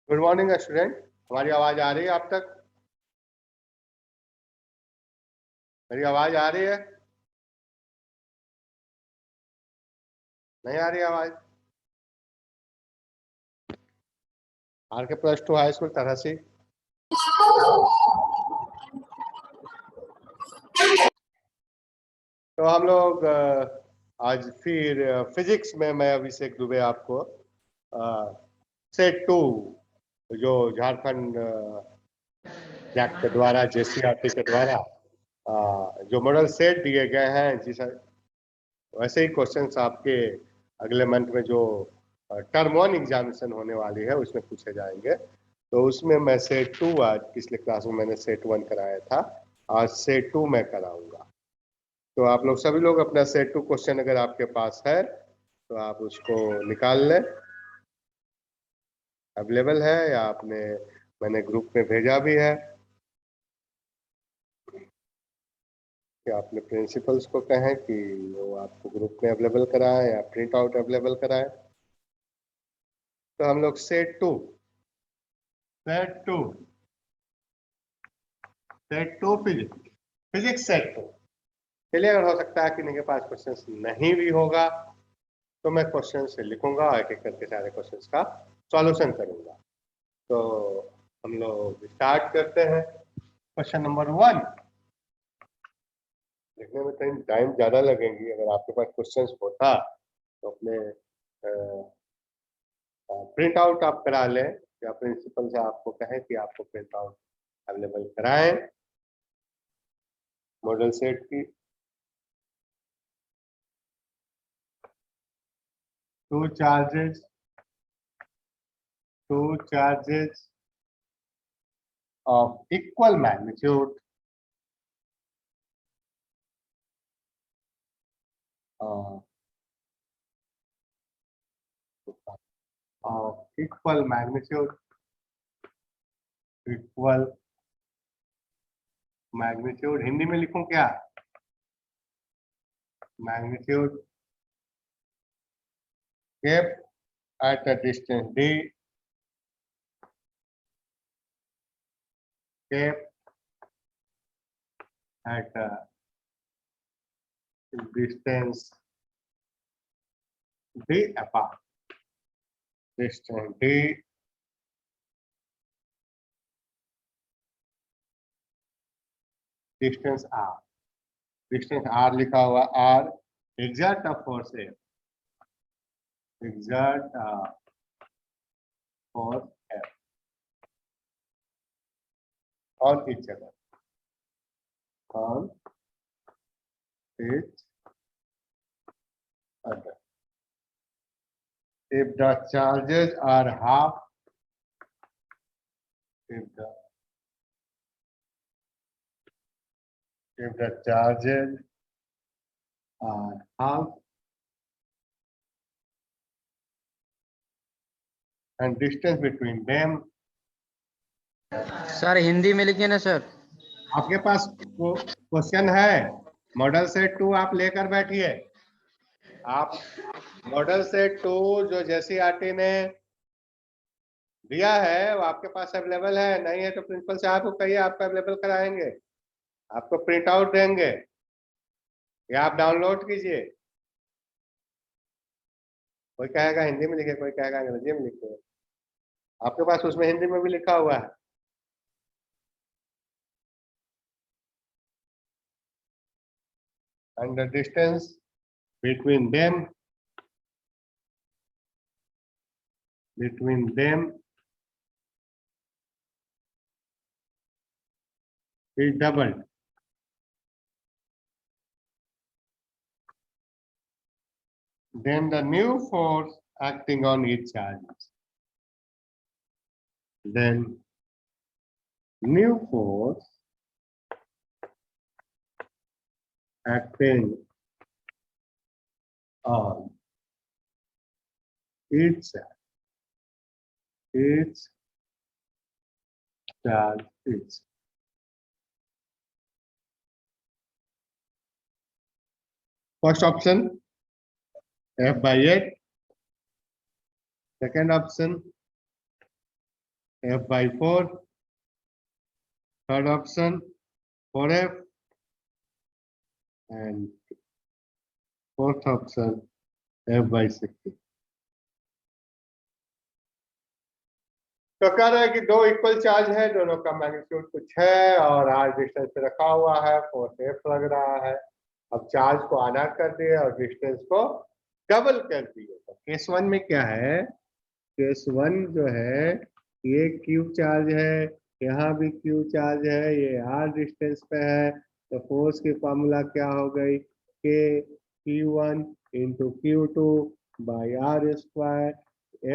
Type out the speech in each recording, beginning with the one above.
Good morning student, हमारी आवाज आ रही है आप तक? मेरी आवाज आ रही है? नहीं आ रही आवाज? आर के plus two high school Tarhasi. तो हम लोग आज फिर फिजिक्स में मैं अभिषेक दुबे आपको सेट टू जो झारखंड जैक के द्वारा जेसीआरटी के द्वारा जो मॉडल सेट दिए गए हैं जिस वैसे ही क्वेश्चंस आपके अगले मंथ में जो टर्म वन एग्जामिनेशन होने वाली है उसमें पूछे जाएंगे। तो उसमें मैं सेट टू, आज पिछले क्लास में मैंने सेट वन कराया था, आज सेट टू मैं कराऊंगा। तो आप लोग सभी लोग अपना सेट टू क्वेश्चन अगर आपके पास है तो आप उसको निकाल लें। अवेलेबल है या मैंने ग्रुप में भेजा भी है कि आपने प्रिंसिपल्स को कहें कि वो आपको ग्रुप में अवेलेबल कराएं या प्रिंट आउट अवेलेबल कराएं। तो हम लोग set two physics physics set two चलिए। अगर हो सकता है कि मेरे पास क्वेश्चंस नहीं भी होगा तो मैं क्वेश्चन से लिखूंगा, एक एक करके सारे क्वेश्चंस का सॉल्यूशन करूंगा। तो हम लोग स्टार्ट करते हैं। क्वेश्चन नंबर वन लिखने में टाइम ज्यादा लगेंगी। अगर आपके पास क्वेश्चंस होता तो अपने प्रिंट आउट आप करा लें या प्रिंसिपल से आपको कहें कि आपको प्रिंट आउट अवेलेबल कराएं मॉडल सेट की। Two charges of equal magnitude of equal magnitude Hindi में लिखूं क्या? Magnitude kept at a distance d, kept at a distance d apart, distance d distance r लिखा हुआ r exert a force F, exert a force F on each other, on each other. If the charges are half, if the charges are half and distance between them. Sir Hindi में लिखिए ना sir. आपके पास question है model set to, आप लेकर बैठिए। आप model set to जो जेसीआरटी ने दिया है वो आपके पास अवेलेबल है, नहीं है तो प्रिंसिपल साहब को कहिए, आपको अवेलेबल कराएंगे, आपको प्रिंट आउट देंगे या आप डाउनलोड कीजिए। कोई कहेगा हिंदी में लिखे, कोई कहेगा अंग्रेजी में लिखे, आपके पास उसमें हिंदी में भी लिखा हुआ है। and the distance between them is doubled. Then the new force acting on each charge. Then new force acting on each charge is. First option F by 8. Second option F/4, third option 4F, and fourth option F/60। तो कह रहा है कि दो equal charge है, दोनों का magnitude कुछ है और r डिस्टेंस पे रखा हुआ है, फोर्स F लग रहा है। अब चार्ज को आधा कर दिए और डिस्टेंस को डबल कर दिए। तो केस 1 में क्या है, केस 1 जो है ये Q चार्ज है, यहाँ भी Q चार्ज है, ये r डिस्टेंस पे है। तो फोर्स की फॉर्मूला क्या हो गई, K Q1 into Q2 by r square,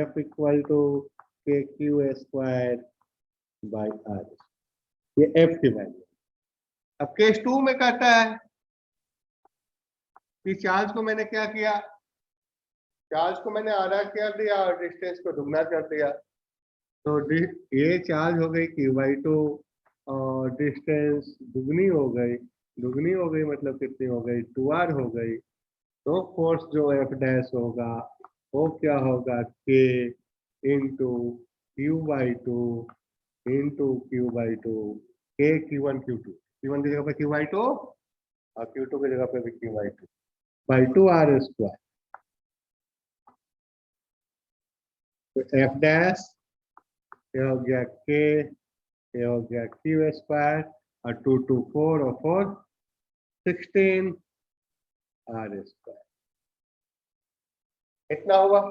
F equal to KQ square by r। ये F की वैल्यू। अब केस 2 में कहता है कि चार्ज को मैंने क्या किया, चार्ज को मैंने आधा कर दिया और डिस्टेंस को दुगना कर दिया। तो ये चार्ज हो गई Q/2 और डिस्टेंस दुगनी हो गई। दुगनी हो गई मतलब कितनी हो गई, 2r हो गई। तो फोर्स जो F डैश होगा वो क्या होगा, K into Q/2 into Q/2, K Q1 Q2, Q1 की जगह पे Q/2 और Q2 की जगह पे भी Q/2 बाई 2r स्क्वायर। तो F डैश ये हो गया K, ये हो गया Q स्क्वायर और 2 2 4 और 4 16 r स्क्वायर, इतना हुआ।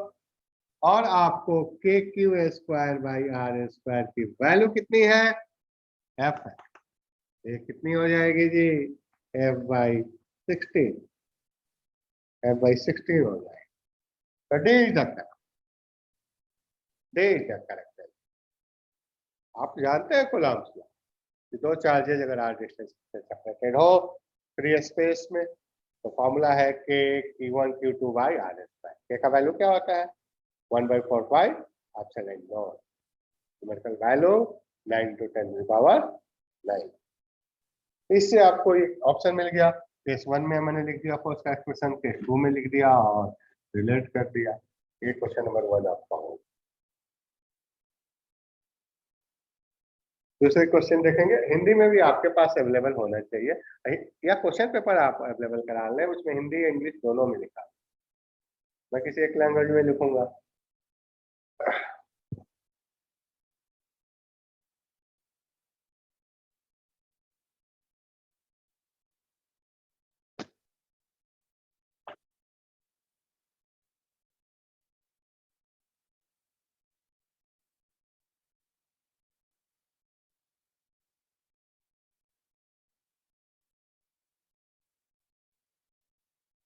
और आपको KQ square by r square की वैल्यू कितनी है, F है। ये कितनी हो जाएगी जी, F/16, F/16 हो जाएगी। तो D is the correct, D is the correct. आप जानते हैं कूलम्ब्स लॉ कि दो चार्जेज अगर r डिस्टेंस से सेपरेटेड हो फ्री स्पेस में तो फॉर्मूला है K Q1 Q2 by r square. K का वैल्यू क्या होता है, 1/4 epsilon not, numerical value 9 to 10⁻9। इससे आपको एक ऑप्शन मिल गया। केस 1 में मैंने लिख दिया फोर्स का एक्सप्रेशन, केस 2 में लिख दिया और रिलेट कर दिया। ये क्वेश्चन नंबर 1 आपका हो। दूसरे क्वेश्चन देखेंगे, हिंदी में भी आपके पास अवेलेबल होना चाहिए या क्वेश्चन पेपर आप अवेलेबल करा लें, उसमें हिंदी इंग्लिश दोनों में लिखा। मैं किसी एक लैंग्वेज में लिखूंगा।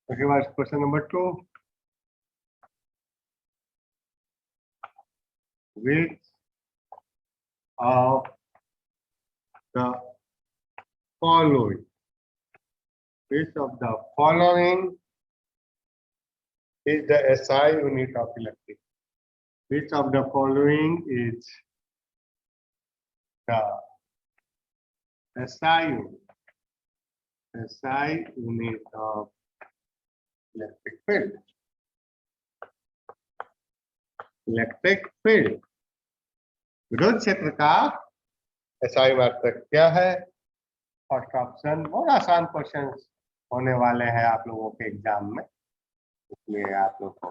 उसके बाद question number 2, which of the following, which of the following is the SI unit of electric? Which of the following is the SI unit of electric field? Electric field, विद्युत क्षेत्र का SI मात्रक क्या है? First option. बहुत आसान question होने वाले हैं आप लोगों के एग्जाम में, इसलिए आप लोग को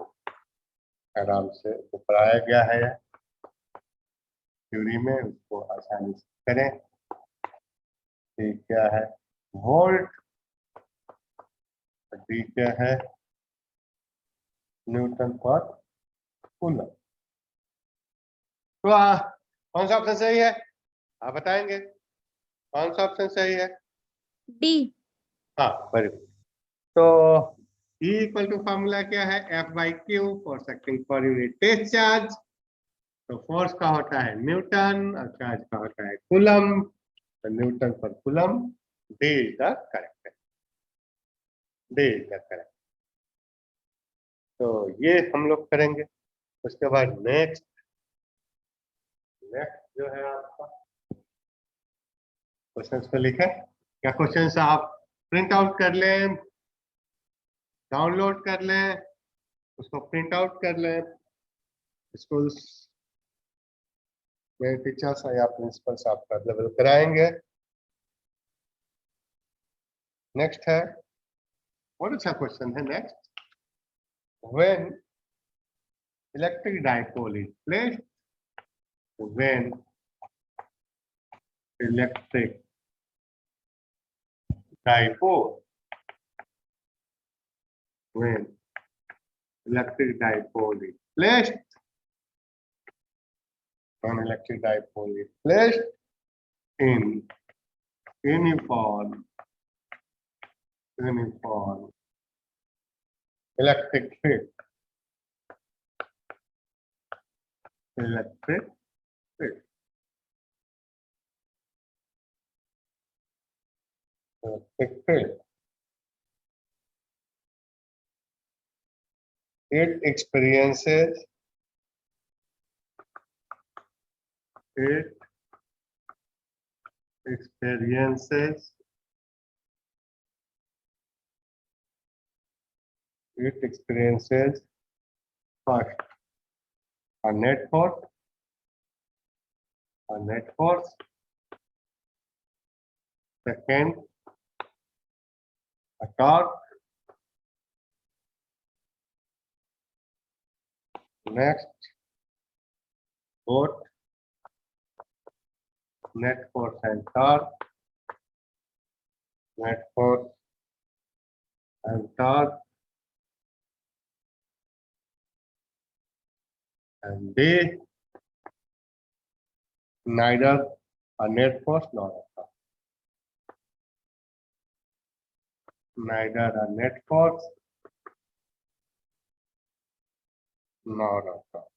आराम से पढ़ाया गया है थ्योरी में, उसको आसानी से करें। डी क्या है, वोल्ट। डी क्या है, न्यूटन पर कूलम। तो कौन सा ऑप्शन सही है, आप बताएंगे कौन सा ऑप्शन सही है? डी। हाँ, वेरी गुड। तो E इक्वल टू फॉर्मूला क्या है, F/Q, force acting per unit test charge. तो फोर्स का होता है न्यूटन और चार्ज का होता है कूलम। तो Newton per coulomb, D is the correct, D is the correct. तो ये हम लोग करेंगे। उसके बाद नेक्स्ट जो है आपका क्वेश्चंस पे लिखे, क्या क्वेश्चंस आप प्रिंट आउट कर लें, डाउनलोड कर लें, उसको प्रिंट आउट कर लें, इसको मेरे टीचर्स या प्रिंसिपल साहब का लेवल कराएंगे। नेक्स्ट है, बहुत अच्छा क्वेश्चन है next. When electric dipole is placed, when electric dipole, when electric dipole is placed, when electric dipole is placed in uniform electric field, electric field, electric field, it experiences first a net force, second a torque, next both net force and torque, net force and torque, and they neither a net force nor a torque, neither a net force nor a torque.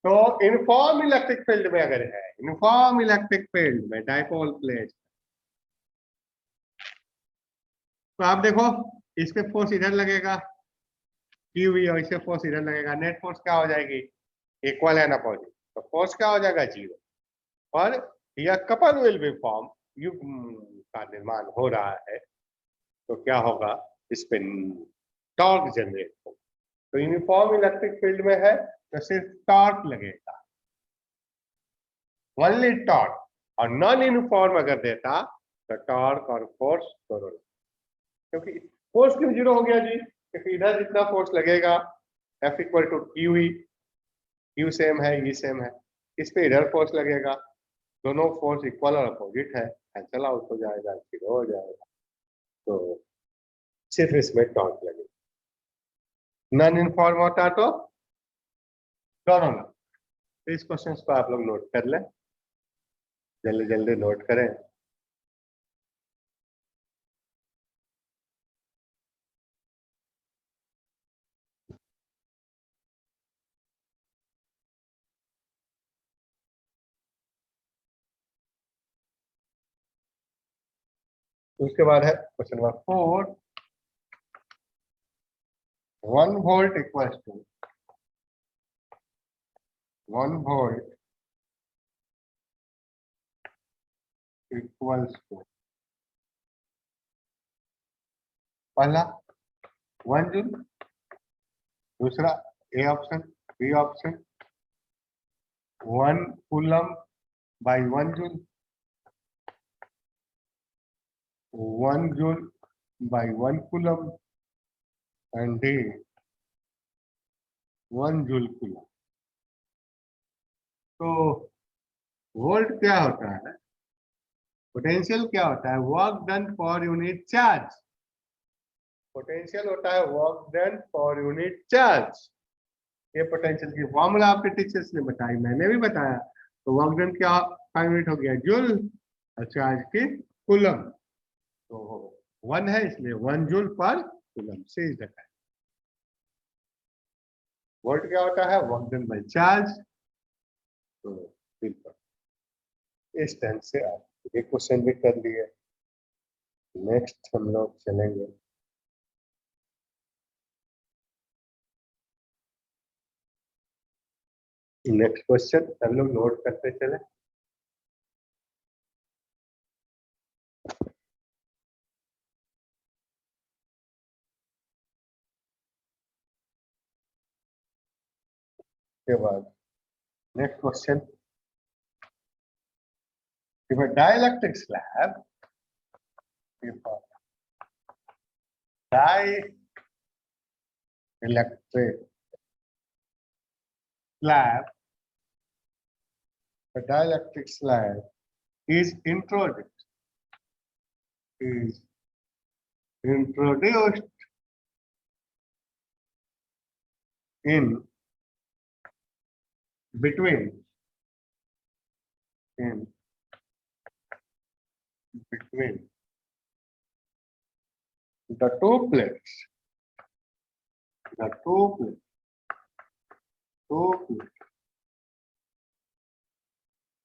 तो uniform electric field में अगर है, uniform electric field में dipole plate, तो आप देखो इसके force इधर लगेगा क्यू और इससे फोर्स इधर लगेगा, नेट फोर्स क्या हो जाएगी, इक्वल है ना अपोजिट, तो फोर्स क्या हो जाएगा, जीरो। और यह कपल विल बी फॉर्म, युग्म का निर्माण हो रहा है, तो क्या होगा, इस पे टॉर्क जनरेट होगा। तो यूनिफॉर्म इलेक्ट्रिक फील्ड में है तो सिर्फ टॉर्क लगेगा, ओनली टॉर्क, और नॉन यूनिफॉर्म अगर देता तो टॉर्क और फोर्स दोनों, क्योंकि फोर्स क्यों जीरो हो गया जी, क्योंकि इधर जितना फोर्स लगेगा F equal to Q E, Q same है, ई सेम है, इस पे इधर फोर्स लगेगा, दोनों फोर्स इक्वल और अपोजिट है, कैंसल आउट हो जाएगा, जीरो हो जाएगा, तो सिर्फ इसमें टॉर्क लगेगा। नॉन यूनिफॉर्म होता तो दोनों ना। तो इस क्वेश्चन को आप लोग नोट कर लें, जल्दी जल्दी नोट करें। उसके बाद है question number 4, 1 volt equals to 1 volt equals to, पहला 1 जूल, दूसरा A option, B option 1 coulomb by 1 joule, 1 joule by 1 coulomb, and D 1 joule coulomb. तो वोल्ट क्या होता है, पोटेंशियल क्या होता है, work done for unit charge, potential होता है work done for unit charge. ये पोटेंशियल की फॉर्मूला आपके टीचर्स ने बताई, मैंने भी बताया। तो वर्क डन क्या यूनिट हो गया, जूल, और चार्ज की कूलम, तो 1 है इसलिए 1 जूल पर कूलम से इज रखा है। वोल्ट क्या होता है, वर्क डन बाय चार्ज। तो बिल्कुल इस ढंग से आप ये क्वेश्चन भी कर लिए। नेक्स्ट हम लोग चलेंगे नेक्स्ट क्वेश्चन, हम लोग नोट करते चले। के बाद next question, if a dielectric slab, if a dielectric slab, a dielectric slab is introduced in between the two plates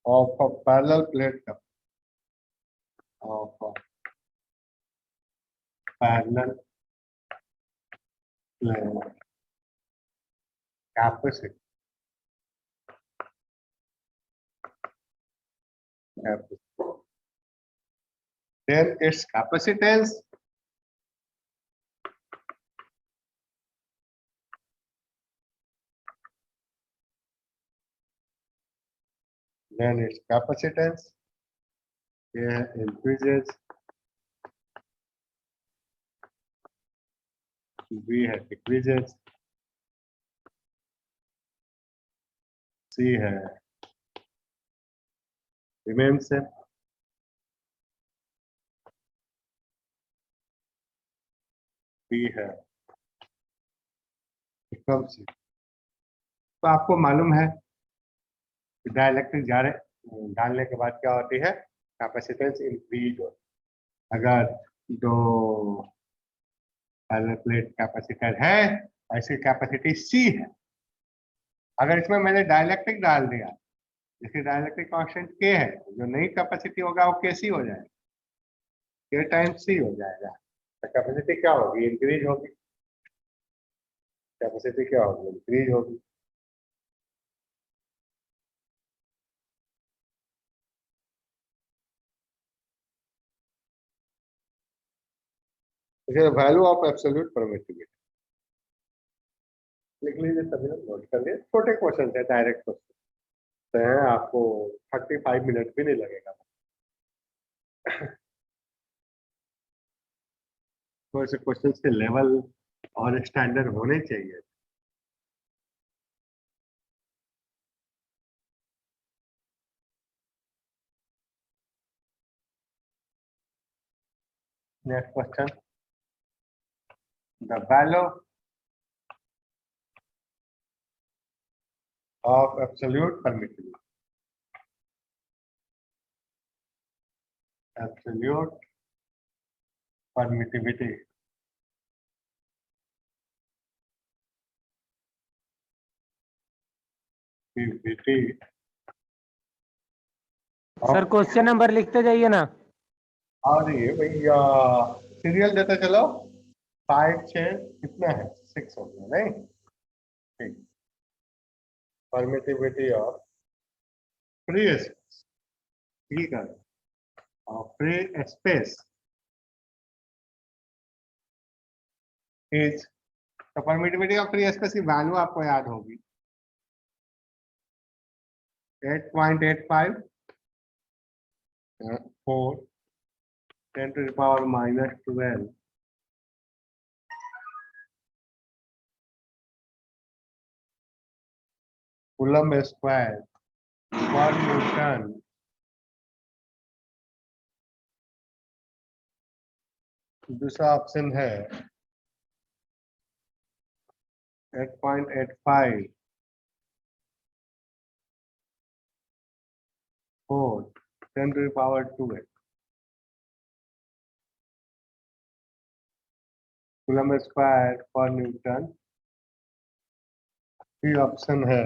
of a parallel plate capacity. Then its capacitance increases, V decreases, C remains same. B becomes C. तो आपको मालूम है dielectric डालने के बाद क्या होती है, कैपेसिटेंस इंक्रीज हो। अगर दो पैरेलल प्लेट कैपेसिटर है, ऐसी कैपेसिटी C है। अगर इसमें मैंने डाइलेक्ट्रिक डाल दिया, जैसे डाइलेक्ट्रिक कांस्टेंट K है, जो नई कैपेसिटी होगा वो KC हो जाएगा, K टाइम्स C हो जाएगा। तो कैपेसिटी क्या होगी, इंक्रीज होगी। कैपेसिटी क्या होगी, इंक्रीज होगी। वैल्यू ऑफ एब्सोल्यूट परमिटिविटी लिख लीजिए, सभी लोग नोट कर लिए। छोटे क्वेश्चन है, डायरेक्ट क्वेश्चन है, आपको 35 मिनट भी नहीं लगेगा। तो ऐसे क्वेश्चन के लेवल और स्टैंडर्ड होने चाहिए। Next question, the value of absolute permittivity. Absolute permittivity. Sir question number लिखते जाइए ना। और ये भैया सीरियल देते चलो, 5 6 कितना है, 6 हो गया नहीं, ठीक। परमिटिविटी ऑफ फ्री स्पेस, ठीक है, और फ्री स्पेस इज, तो परमिटिविटी ऑफ फ्री स्पेस की वैल्यू आपको याद होगी 8.85 4 10 to the power minus 12 coulomb square पर न्यूटन दूसरा ऑप्शन है 8.85 4 10 to the power 12 coulomb square पर न्यूटन। फिर ऑप्शन है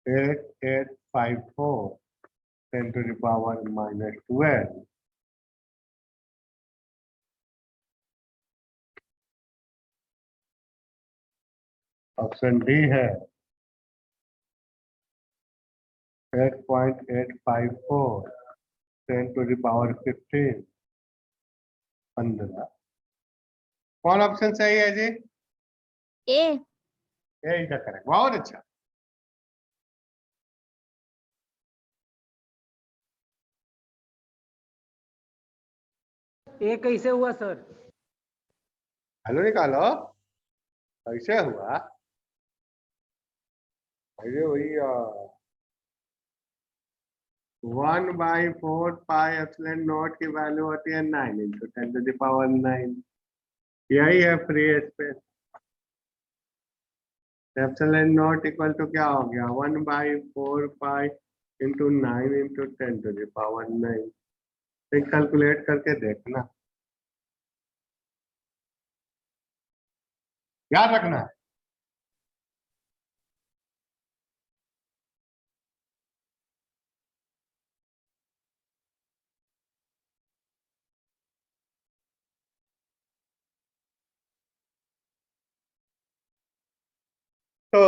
8854 10 to the power minus 12। Option D है 8.854 10 to the power 15 15। कौन ऑप्शन सही है जी? ए। ए इज द करेक्ट, बहुत अच्छा। ए कैसे हुआ सर? हेलो निकालो, कैसे हुआ? अरे वही 1/4 पाई एप्सिलॉन नॉट की वैल्यू होती है 9 इंटू 10⁹9। यही है free space. Epsilon naught equal to क्या हो गया? 1/4 पाई इंटू 9 इंटू 10⁹9। एक कैलकुलेट करके देखना, याद रखना है। तो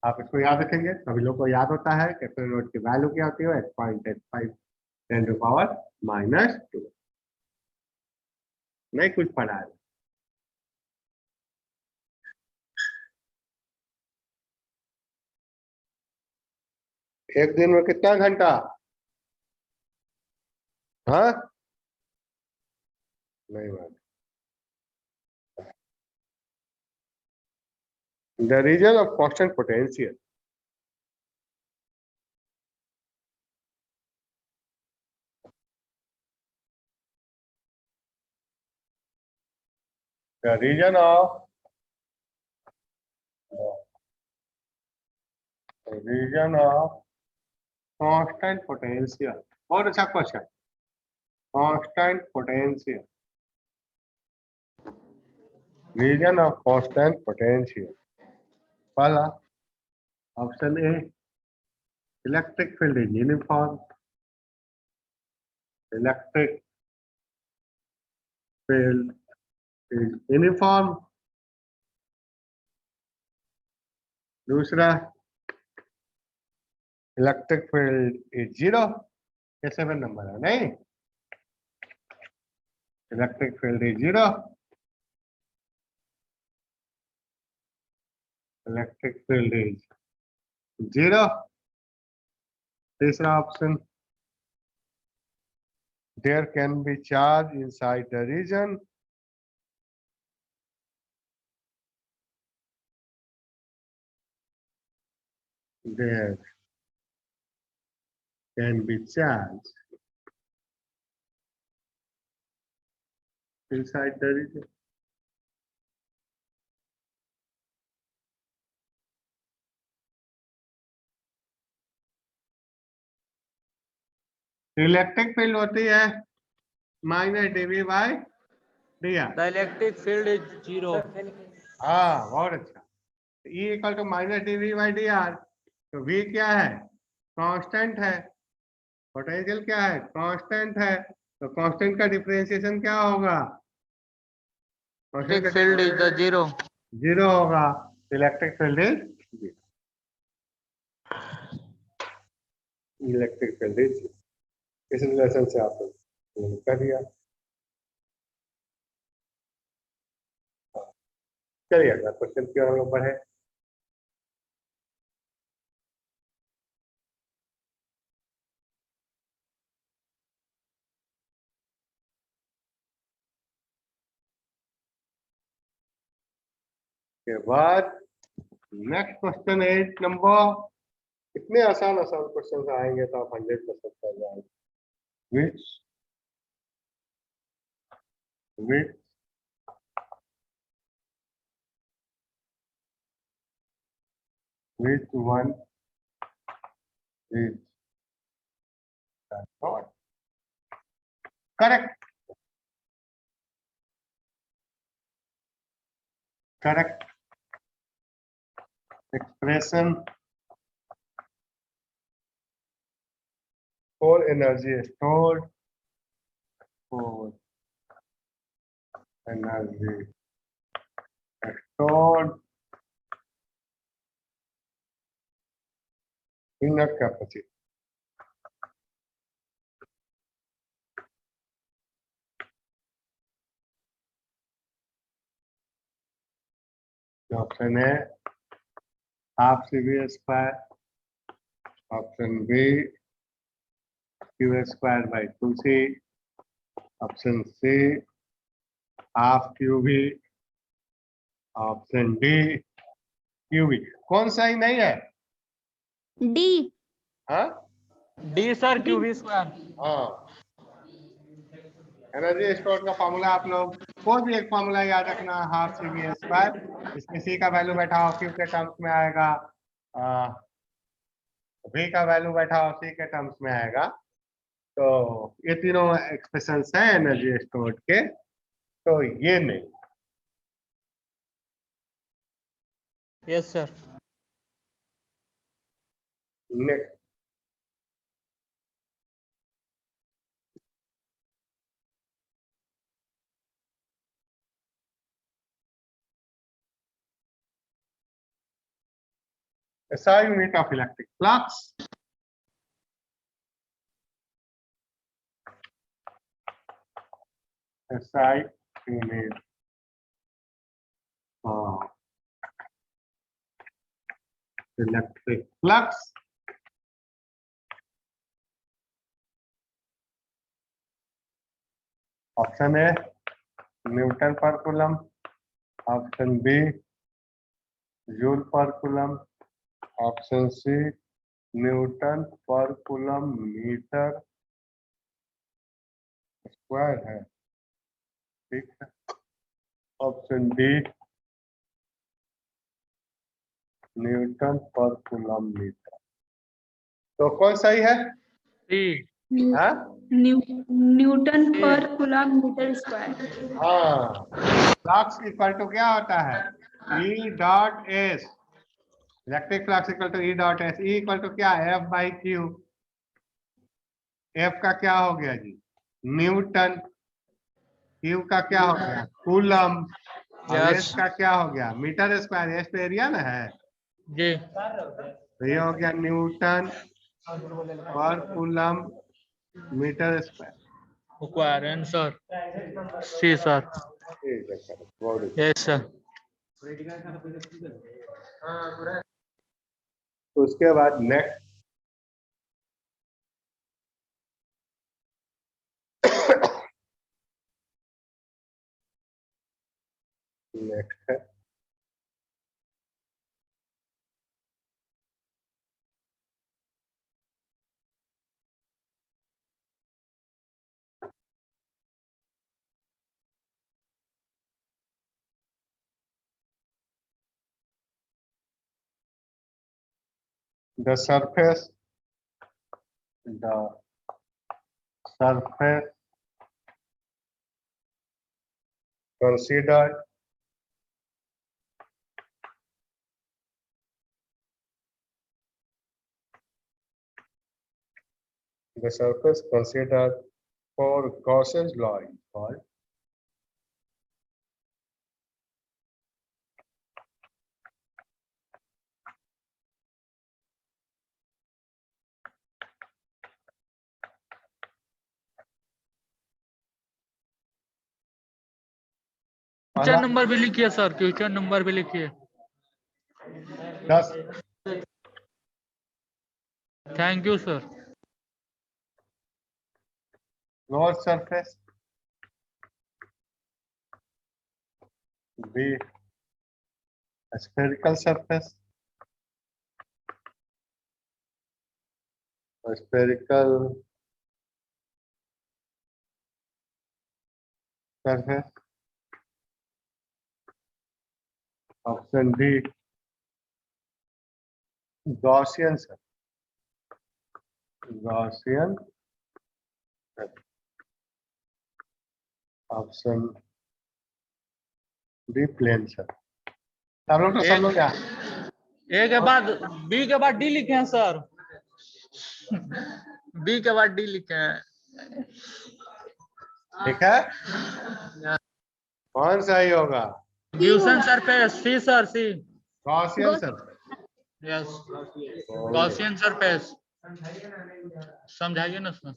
आप इसको याद रखेंगे, सभी लोग को याद होता है कि एप्सिलॉन नॉट की वैल्यू क्या होती है? 8.85 10⁻²। नहीं कुछ पढ़ा है। एक दिन में कितना घंटा? हाँ, नहीं बात। The region of constant potential. The region of constant potential. बहुत अच्छा question. Constant potential, region of constant potential. पहला option A, electric field is uniform. Electric field is uniform. दूसरा, इलेक्ट्रिक फील्ड इज जीरो। ये 7 number है नहीं? Electric field is zero. Electric field is zero. तीसरा option, there can be charge inside the region. There can be charge inside the region. Electric field होती है -dV/dr। The electric field is zero. हाँ, बहुत अच्छा। E equal to -dV/dr। तो V क्या है? Constant है। पोटेंशियल क्या है? कांस्टेंट है। तो कांस्टेंट का डिफरेंशिएशन क्या होगा? Electric field is the zero. Zero होगा। Electric field is zero. Electric field is zero. इस रिलेशन से आप कर दिया। चलिए अगला क्वेश्चन की ओर हम लोग बढ़े। के बाद नेक्स्ट क्वेश्चन 8 नंबर। इतने आसान आसान क्वेश्चन आएंगे तो आप 100% कर जाएंगे। Which which which one is not correct? Correct expression for energy stored, for energy stored in a capacity. Option A half C V square, option B Q square by 2c, option C half Q V, option D Q V. कौन सा ही नहीं है? D. हाँ D sir Q V square. हाँ, energy store का formula आप लोग कोई भी एक फॉर्मूला याद रखना, हाफ सी वी स्क्वायर। इसमें सी का वैल्यू बैठा हो क्यू के टर्म्स में आएगा, वी का वैल्यू बैठा हो सी के टर्म्स में आएगा। तो ये तीनों एक्सप्रेशंस हैं एनर्जी स्टोर्ड के, तो ये नहीं। Yes sir. Next, SI unit of electric flux, SI unit of electric flux, option A newton per coulomb, option B joule per coulomb, option C newton per coulomb metre square है, ठीक है। Option D newton per coulomb metre. तो कौन सही है? D. हाँ newton per coulomb metre square. हाँ, flux equal to क्या होता है? E dot S, electric flux equal to E dot S. E equal to क्या है? F by Q. एफ का क्या हो गया जी? न्यूटन। क्यू का क्या हो गया? कूलम। और एस का क्या हो गया? Metre square. एस तो एरिया ना है, जी। तो ये हो गया newton per coulomb metre square. Square answer C sir. ठीक है सर, बहुत अच्छा। Yes sir. तो उसके बाद नेक्स्ट नेक्स्ट है the surface considered the surface considered for Gauss's law is called question number भी लिखिए सर, क्वेश्चन नंबर भी लिखिए। 10 thank you sir. floor surface, B spherical surface, spherical surface, option D Gaussian surface, Gaussian surface, option D plane surface। सब लोग तो सब लोग क्या? ए के बाद बी के बाद डी लिखे हैं सर। बी के बाद डी लिखे हैं। ठीक है, कौन सही होगा? Gaussian surface C sir, C. Gaussian surface. Yes, Gaussian surface. समझाइए ना सर।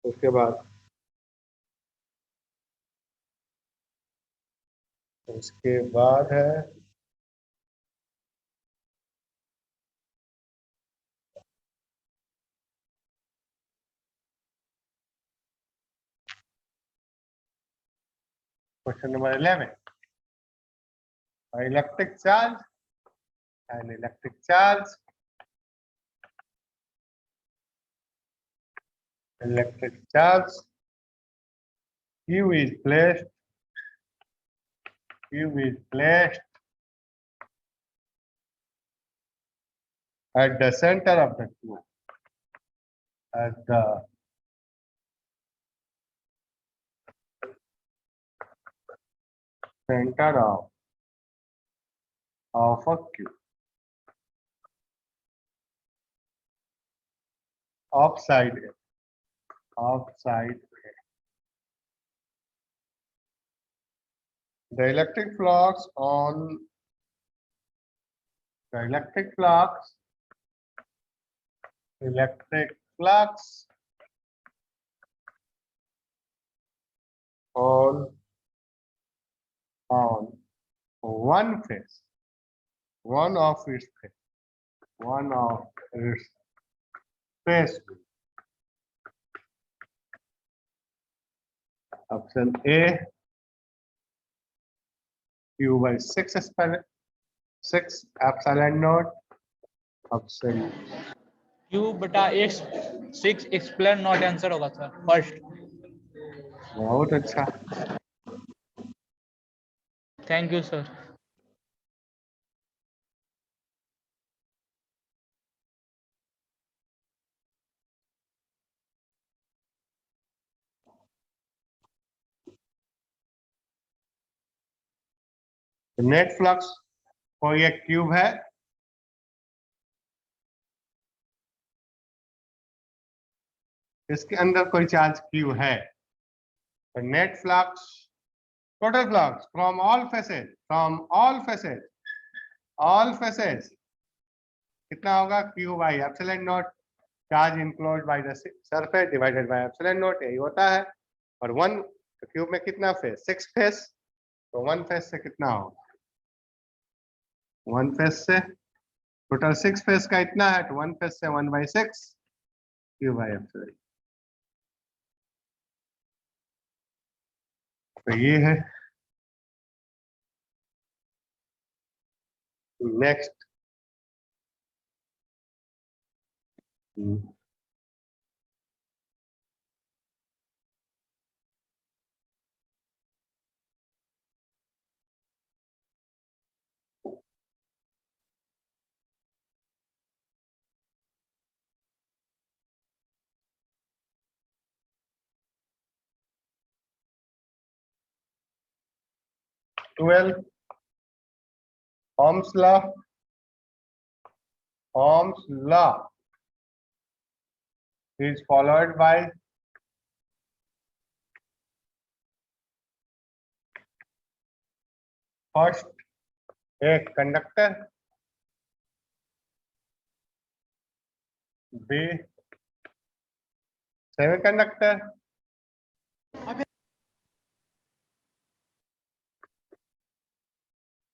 उसके बाद है question number 11, electric charge and electric charge. Electric charge. Q is placed at the center of the tube. At the center of a cube. Offside A. The electric flux on one phase, one of its phase. Option A, Q by 6 epsilon naught. Option Q बटा x 6 explain not answer होगा sir first. बहुत अच्छा। Thank you sir. Net flux कोई एक cube है, इसके अंदर कोई चार्ज क्यू है, तो net flux, total flux from all faces कितना होगा? Q by epsilon not, charge enclosed by the surface divided by epsilon not, यही होता है। और वन क्यूब में कितना फेस? 6 फेस, तो वन फेस से कितना होगा? वन फेस से टोटल 6 फेस का इतना है, तो वन फेस से 1/6 क्यू बाई एप्सिलॉन। तो ये है। Next, Ohm's law is followed by first एक conductor, B semiconductor,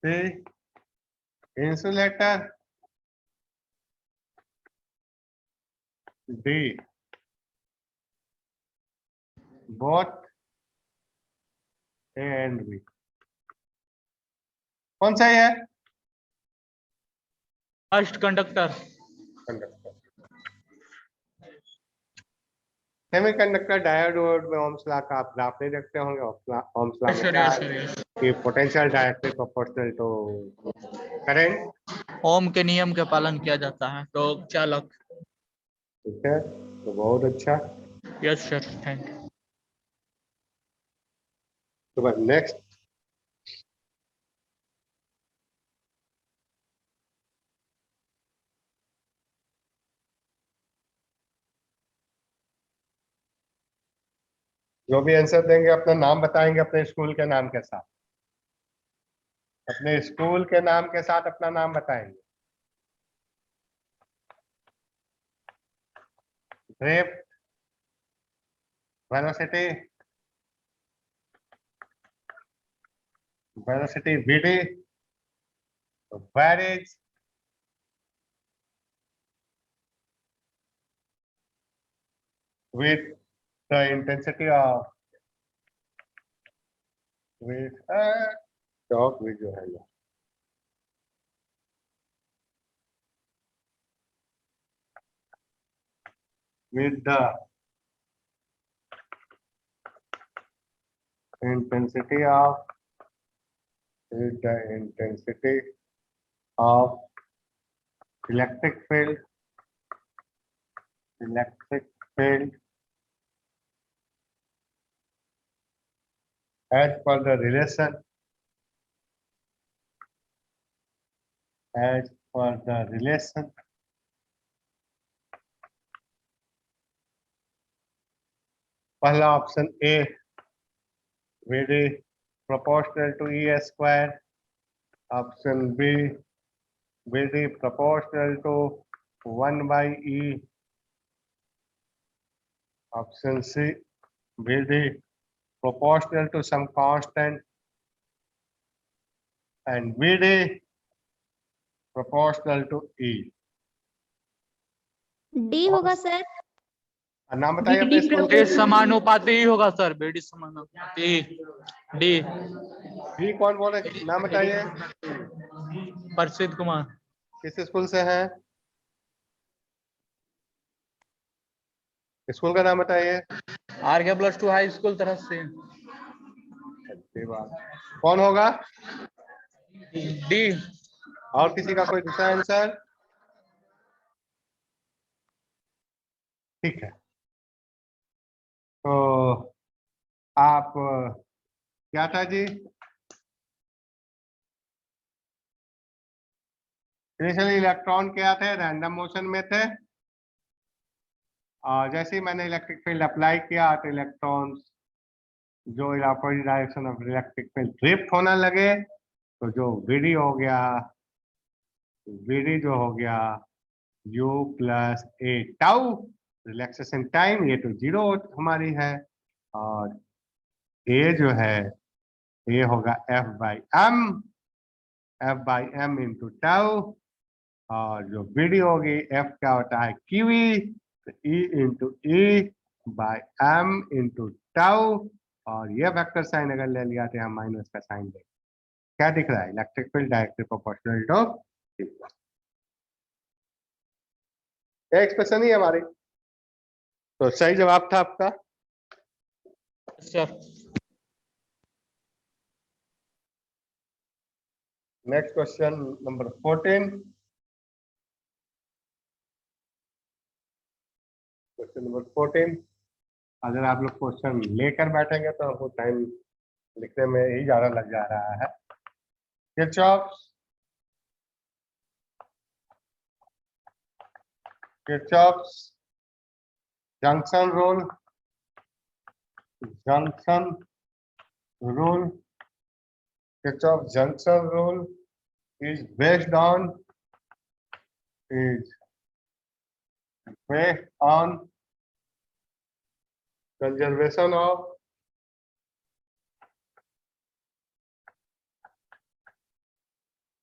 C insulator, D both A and B। कौन सा है? First conductor. सेमीकंडक्टर डायोड में ओम्स लॉ का आप ग्राफ नहीं देखते होंगे। ओम्स लॉ में क्या है कि potential directly proportional to current. Ohm के नियम का पालन किया जाता है तो चालक। ठीक है, तो बहुत अच्छा। Yes sir, thank you. तो बस नेक्स्ट, जो भी आंसर देंगे अपना नाम बताएंगे, अपने स्कूल के नाम के साथ, अपने स्कूल के नाम के साथ अपना नाम बताएंगे। Drift, velocity Vd varies with the intensity of with dog with जो है ये with the intensity of electric field as per the relation पहला option A Vd proportional to E square, option B Vd proportional to 1 by E, option C Vd proportional to some constant, and Vd proportional to E. D होगा sir. नाम बताइए VD अपने school B समानुपाती ही होगा sir, BD समानुपाती D. भी कौन बोले नाम बताइए। प्रसिद्ध कुमार। किस स्कूल से हैं? स्कूल का नाम बताइए। RK+2 हाई स्कूल तरह से। अच्छी बात। कौन होगा? डी। और किसी का कोई दूसरा आंसर? ठीक है, तो आप क्या था जी? इनिशियली इलेक्ट्रॉन क्या थे? रैंडम मोशन में थे, और जैसे ही मैंने इलेक्ट्रिक फील्ड अप्लाई किया तो इलेक्ट्रॉन्स जो opposite direction of electric field drift होने लगे, तो जो Vd हो गया, Vd जो हो गया U प्लस ए टाउ रिलैक्सेशन टाइम, ये तो 0 हमारी है, और ए जो है ये होगा F by M into tau, और जो Vd होगी F क्या होता है QE, तो E into E by M into tau, और ये वेक्टर साइन अगर ले लिया तो हम माइनस का साइन देंगे। क्या दिख रहा है? Electric field directly proportional to expression ही है हमारी, तो सही जवाब था आपका। Sir next question number 14। Question number 14, अगर आप लोग क्वेश्चन लेकर बैठेंगे तो आपको टाइम लिखने में ही ज्यादा लग जा रहा है। Kirchhoff's junction rule Kirchhoff's junction rule is based on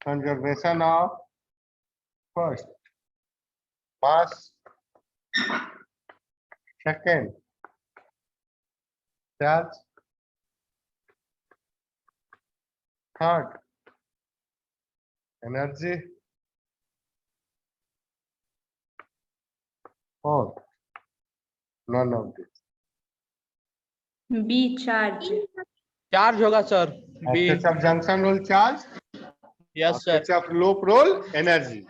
conservation of first mass, second charge, third energy, fourth none of this. B charge. Charge होगा sir, B. Kirchhoff junction rule charge, yes sir, Kirchhoff loop rule energy.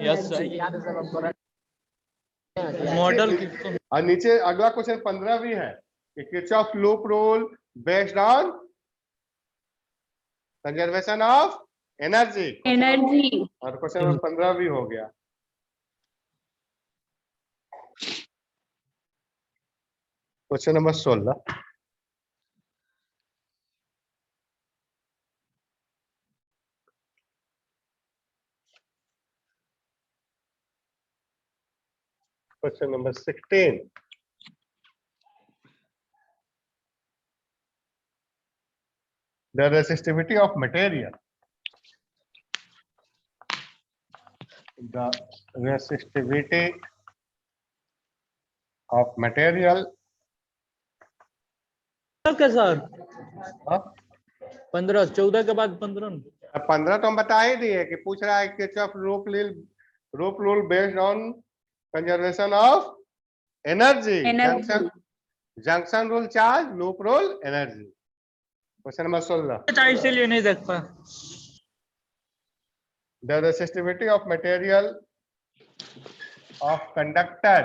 Yes sir. Model की और नीचे अगला question 15 भी है कि Kirchhoff loop rule based on conservation of energy, और question number 15 भी हो गया। Question number 16, question number 16, the resistivity of material. The resistivity of material. के सर हाँ? 15 14 के बाद 15 अब 15 तो हम बता ही दिए कि पूछ रहा है Kirchhoff rule rule based on conservation of energy. Energy. Junction rule charge, loop rule energy. Question number 16. इसीलिए नहीं देख पाया. The resistivity of material of conductor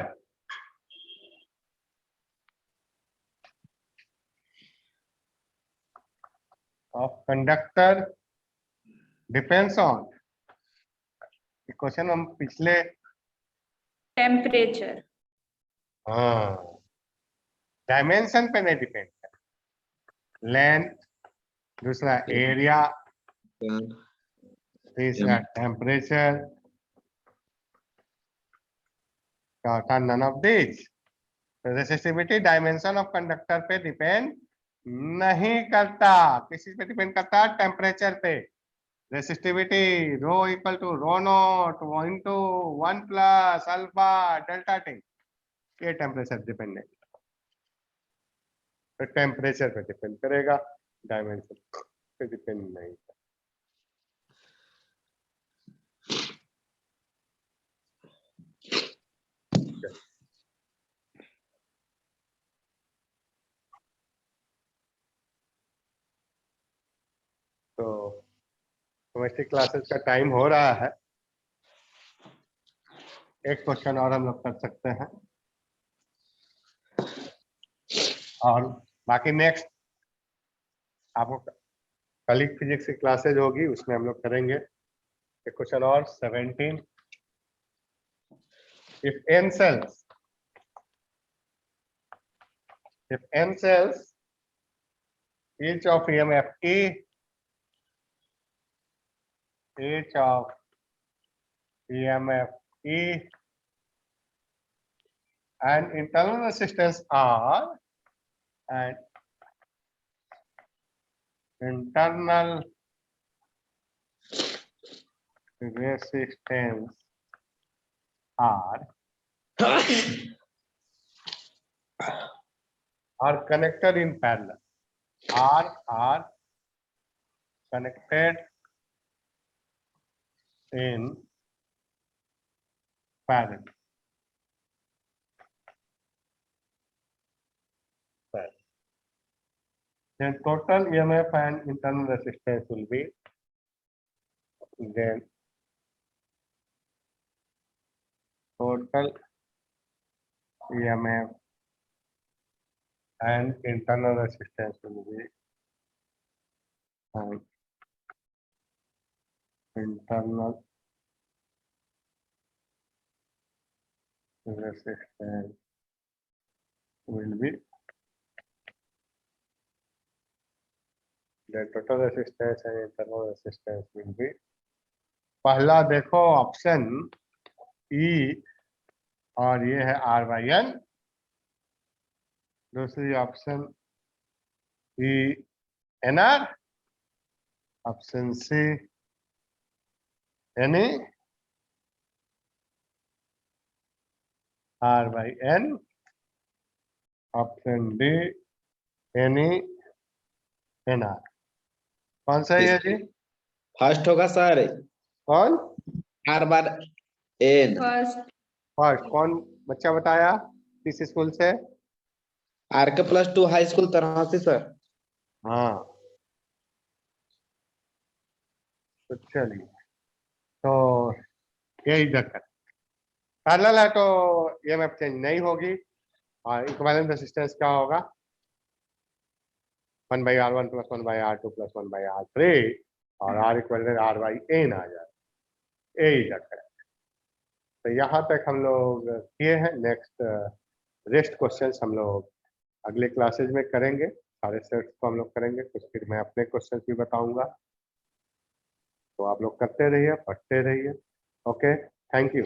depends on. Question हम पिछले Temperature. हाँ डायमेंशन पे नहीं डिपेंड है. लेंथ, दूसरा एरिया, तीसरा टेम्परेचर, चौथा none of this. Resistivity dimension of conductor पे डिपेंड नहीं करता. किस पे डिपेंड करता है? टेम्परेचर पे. Resistivity rho equal to rho naught into 1 plus alpha delta T. ये टेम्परेचर डिपेंड नहीं, तो टेम्परेचर पे डिपेंड करेगा, डायमेंशन पे डिपेंड नहीं. तो केमिस्ट्री क्लासेस का टाइम हो रहा है. एक क्वेश्चन और हम लोग कर सकते हैं और बाकी नेक्स्ट आपको कल फिजिक्स की क्लासेज होगी, उसमें हम लोग करेंगे. एक क्वेश्चन और 17. If n cells each of EMF E, each of EMF E and internal resistance R and internal resistance R are connected in parallel. are connected in parallel. Then total EMF and internal resistance will be then total EMF and internal resistance will be and internal resistance will be the total resistance and internal resistance will be. पहला देखो option E और ये है R/N. दूसरी option E NR, option C NE, R/N, option D NE NR. कौन सा है जी? First होगा सर कौन R/N. फर्स्ट कौन बच्चा बताया किस स्कूल से? RK+2 हाई स्कूल तरह से सर. हाँ तो चलिए, तो यही दिक्कत पैरेलल है तो EMF चेंज नहीं होगी. और इक्विवेलेंट रेजिस्टेंस क्या होगा? 1/R1 + 1/R2 + 1/R3 और R इक्वल R/N आ जाए. यही दिक्कत है. तो यहाँ तक हम लोग किए हैं. नेक्स्ट रेस्ट क्वेश्चंस हम लोग अगले क्लासेज में करेंगे. सारे सेट्स को हम लोग करेंगे. कुछ फिर मैं अपने क्वेश्चंस भी बताऊंगा. तो आप लोग करते रहिए, पढ़ते रहिए. Okay, thank you.